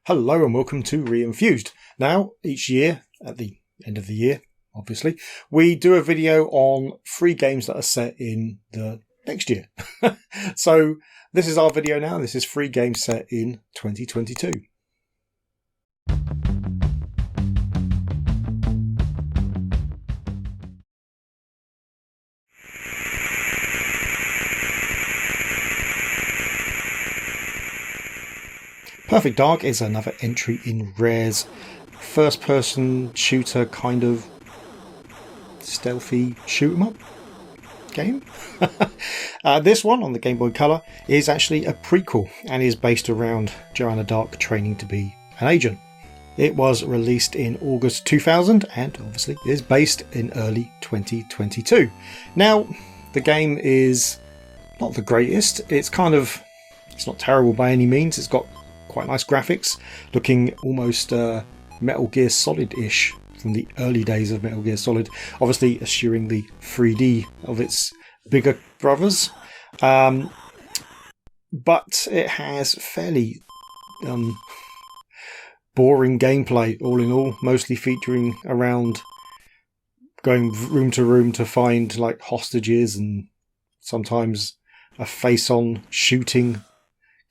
Hello and welcome to Re-enthused. Now, each year, at the end of the year, obviously, we do a video on free games that are set in the next year. So this is our video now. This is free games set in 2022. Perfect Dark is another entry in Rare's first-person shooter kind of stealthy shoot-'em-up game. This one on the Game Boy Color is actually a prequel and is based around Joanna Dark training to be an agent. It was released in August 2000 and obviously is based in early 2022. Now, the game is not the greatest. It's not terrible by any means. It's got quite nice graphics, looking almost Metal Gear Solid-ish from the early days of Metal Gear Solid, obviously eschewing the 3D of its bigger brothers. But it has fairly boring gameplay, all in all, mostly featuring around going room to room to find like hostages and sometimes a face-on shooting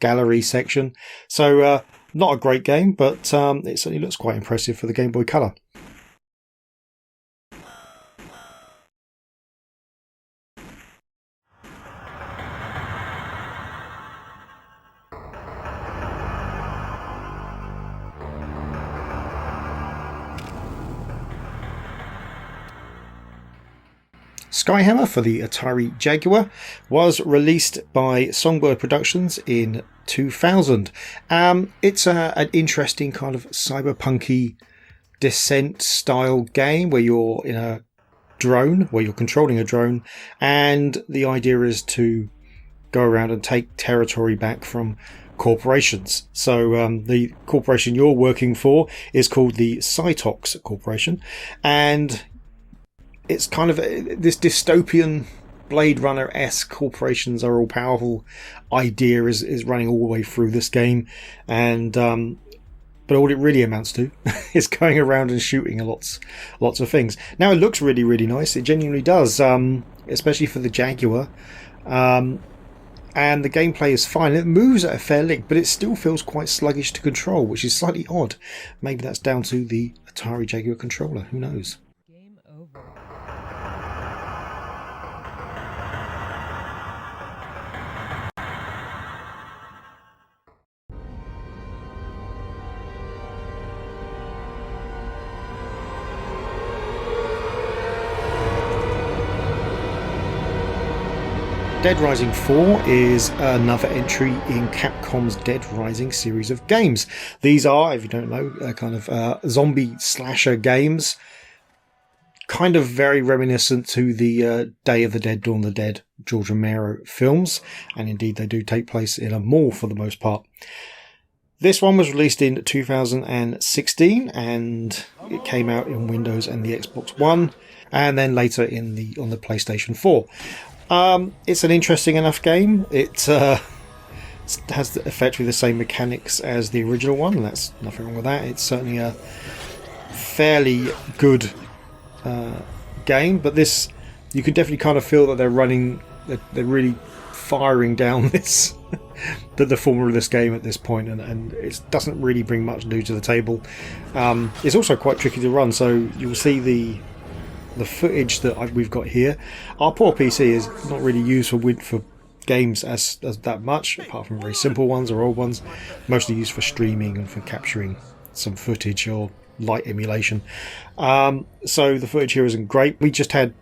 gallery section. So not a great game, but it certainly looks quite impressive for the Game Boy Color. Skyhammer for the Atari Jaguar was released by Songbird Productions in 2000. It's an interesting kind of cyberpunky Descent style game where you're in a drone, where you're controlling a drone, and the idea is to go around and take territory back from corporations. So the corporation you're working for is called the Cytox Corporation, and it's kind of this dystopian Blade Runner-esque corporations are all powerful idea is running all the way through this game, and but all it really amounts to is going around and shooting lots of things. Now it looks really, really nice. It genuinely does, especially for the Jaguar. And the gameplay is fine. It moves at a fair lick, but it still feels quite sluggish to control, which is slightly odd. Maybe that's down to the Atari Jaguar controller. Who knows? Game over. Dead Rising 4 is another entry in Capcom's Dead Rising series of games. These are, if you don't know, kind of zombie slasher games, kind of very reminiscent to the Day of the Dead, Dawn of the Dead George Romero films, and indeed they do take place in a mall for the most part. This one was released in 2016 and it came out in Windows and the Xbox One, and then later on the PlayStation 4. It's an interesting enough game. It has effectively the same mechanics as the original one, and that's nothing wrong with that. It's certainly a fairly good game, but this, you can definitely kind of feel that they're really firing down this the formula of this game at this point, and it doesn't really bring much new to the table. It's also quite tricky to run, so you'll see the footage that we've got here. Our poor PC is not really used for games as that much, apart from very simple ones or old ones, mostly used for streaming and for capturing some footage or light emulation. So the footage here isn't great. We just had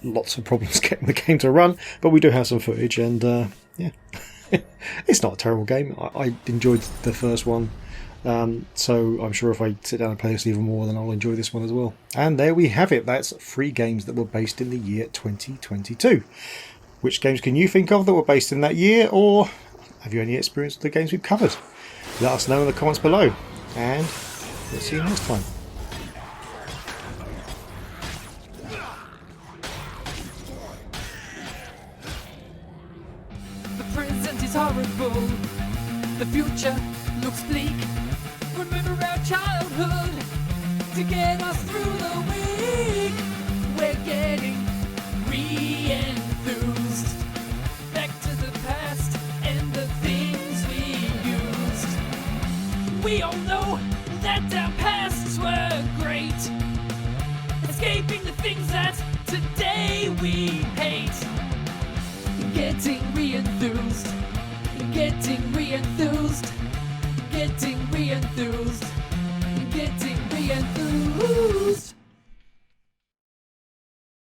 lots of problems getting the game to run, but we do have some footage, and yeah, it's not a terrible game. I enjoyed the first one. So I'm sure if I sit down and play this even more, then I'll enjoy this one as well. And there we have it. That's 3 games that were based in the year 2022. Which games can you think of that were based in that year, or have you any experience with the games we've covered? Let us know in the comments below, and we'll see you next time. The present is horrible. The future looks bleak. great. Escaping the things that today we hate. Getting re-enthused. Getting re-enthused. Getting re-enthused. Getting re-enthused.